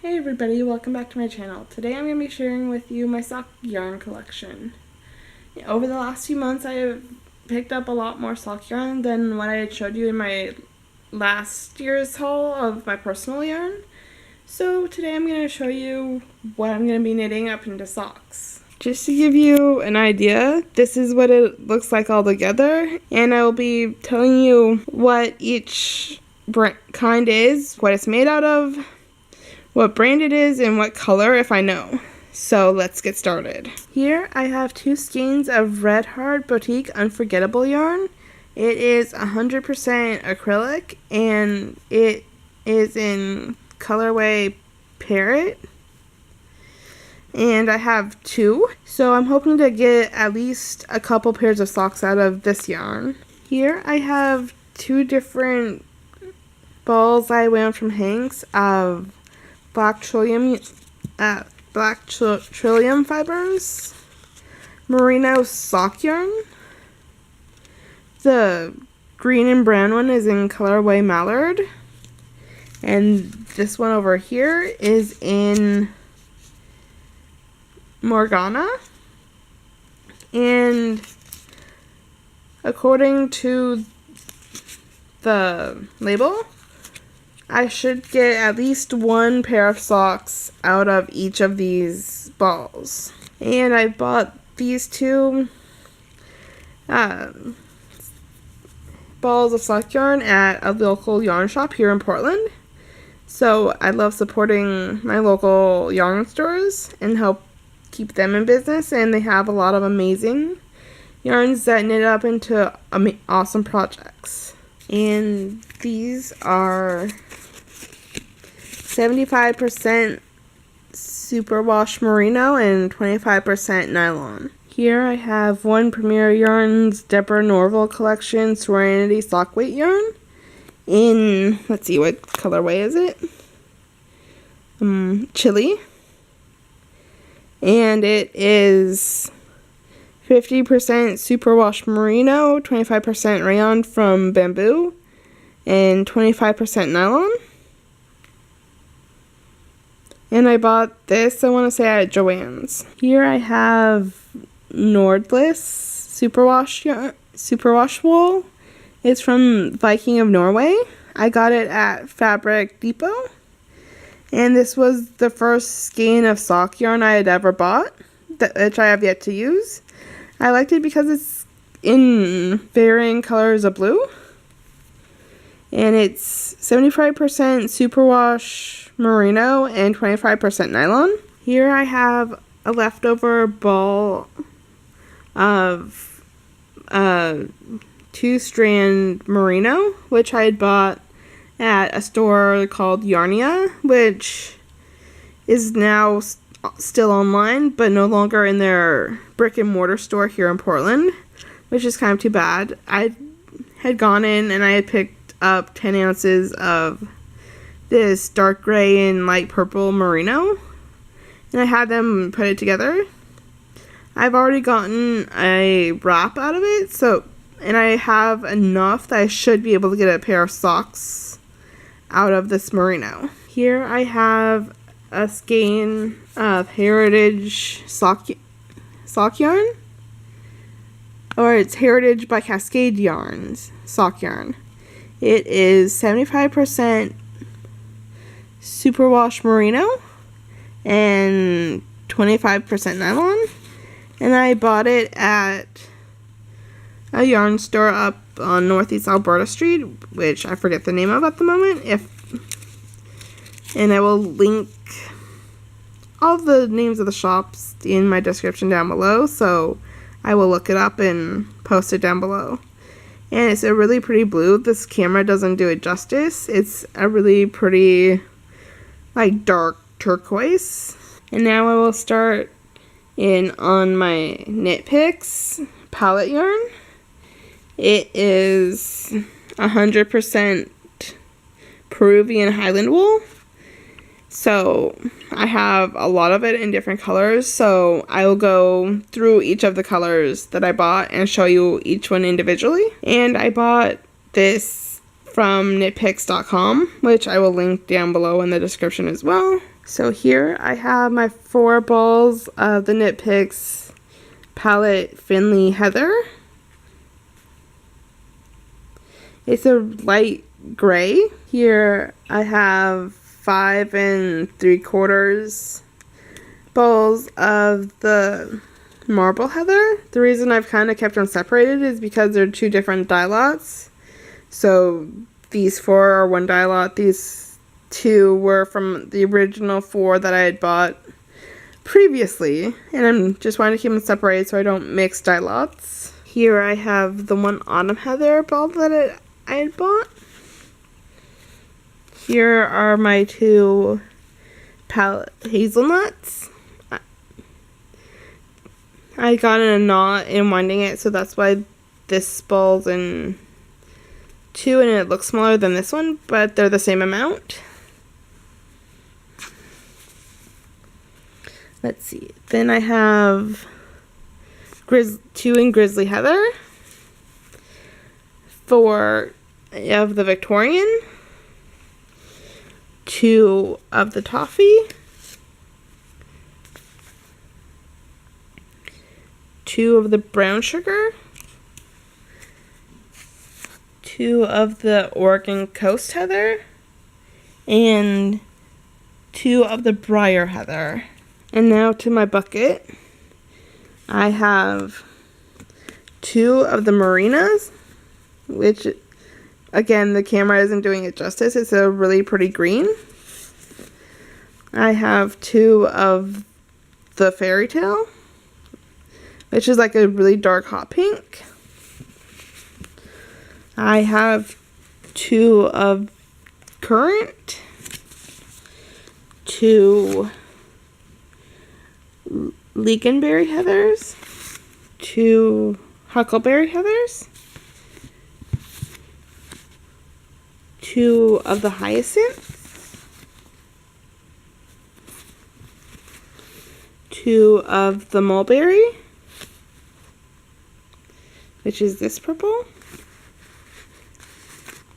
Hey everybody, welcome back to my channel. Today I'm going to be sharing with you my sock yarn collection. Over the last few months I have picked up a lot more sock yarn than what I had showed you in my last year's haul of my personal yarn. So today I'm going to show you what I'm going to be knitting up into socks. Just to give you an idea, this is what it looks like all together, and I will be telling you what each kind is, what it's made out of, what brand it is, and what color if I know. So let's get started. Here I have 2 skeins of Red Heart Boutique Unforgettable yarn. It is 100% acrylic and it is in colorway Parrot. And I have 2, so I'm hoping to get at least a couple pairs of socks out of this yarn. Here I have 2 different balls I wound from hanks of black trillium fibers, merino sock yarn. The green and brown one is in colorway mallard, and this one over here is in Morgana. And according to the label, I should get at least 1 pair of socks out of each of these balls. And I bought these 2 balls of sock yarn at a local yarn shop here in Portland. So I love supporting my local yarn stores and help keep them in business, and they have a lot of amazing yarns that knit up into awesome projects. And these are 75% superwash merino and 25% nylon. Here I have 1 Premier Yarns Deborah Norville collection Serenity sock weight yarn in, let's see, what colorway is it? Chili. And it is 50% superwash merino, 25% rayon from bamboo, and 25% nylon. And I bought this, I want to say, at Joann's. Here I have Nordless superwash wool. It's from Viking of Norway. I got it at Fabric Depot. And this was the first skein of sock yarn I had ever bought, which I have yet to use. I liked it because it's in varying colors of blue. And it's 75% superwash merino and 25% nylon. Here I have a leftover ball of 2-strand merino, which I had bought at a store called Yarnia, which is now still online, but no longer in their brick and mortar store here in Portland, which is kind of too bad. I had gone in and I had picked up 10 ounces of this dark gray and light purple merino, and I had them put it together. I've already gotten a wrap out of it, and I have enough that I should be able to get a pair of socks out of this merino. Here I have a skein of Heritage sock yarn, or it's Heritage by Cascade Yarns sock yarn. It is 75% superwash merino and 25% nylon. And I bought it at a yarn store up on Northeast Alberta Street, which I forget the name of at the moment. And I will link all the names of the shops in my description down below, so I will look it up and post it down below. And it's a really pretty blue. This camera doesn't do it justice. It's a really pretty, like, dark turquoise. And now I will start in on my Knit Picks palette yarn. It is 100% Peruvian Highland wool. So I have a lot of it in different colors, so I will go through each of the colors that I bought and show you each one individually. And I bought this from knitpicks.com, which I will link down below in the description as well. So here I have my 4 balls of the Knit Picks palette Finley Heather. It's a light gray. Here I have 5 3/4 balls of the Marble Heather. The reason I've kind of kept them separated is because they're 2 different dye lots. So these 4 are 1 dye lot. These 2 were from the original 4 that I had bought previously. And I'm just wanting to keep them separated so I don't mix dye lots. Here I have the 1 Autumn Heather ball that I had bought. Here are my 2 palette hazelnuts. I got in a knot in winding it, so that's why this ball's in 2 and it looks smaller than this one, but they're the same amount. Let's see. Then I have 2 in Grizzly Heather, 4 of the Victorian, 2 of the Toffee, 2 of the Brown Sugar, 2 of the Oregon Coast Heather, and 2 of the Briar Heather. And now to my bucket. I have 2 of the Marinas, which, again, the camera isn't doing it justice. It's a really pretty green. I have 2 of the Fairy Tale, which is like a really dark hot pink. I have 2 of Currant, 2 Lingonberry Heathers, 2 Huckleberry Heathers, 2 of the Hyacinth, 2 of the Mulberry, which is this purple.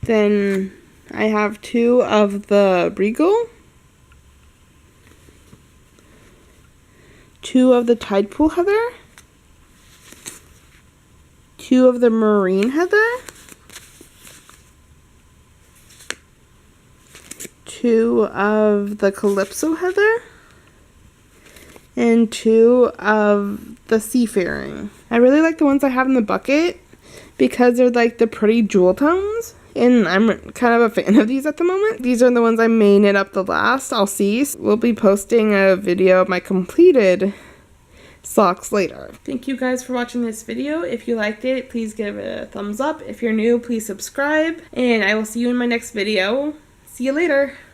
Then I have 2 of the Regal, 2 of the Tide Pool Heather, 2 of the Marine Heather, 2 of the Calypso Heather, and 2 of the Seafaring. I really like the ones I have in the bucket because they're like the pretty jewel tones, and I'm kind of a fan of these at the moment. These are the ones I may knit up the last. I'll see. We'll be posting a video of my completed socks later. Thank you guys for watching this video. If you liked it, please give it a thumbs up. If you're new, please subscribe, and I will see you in my next video. See you later.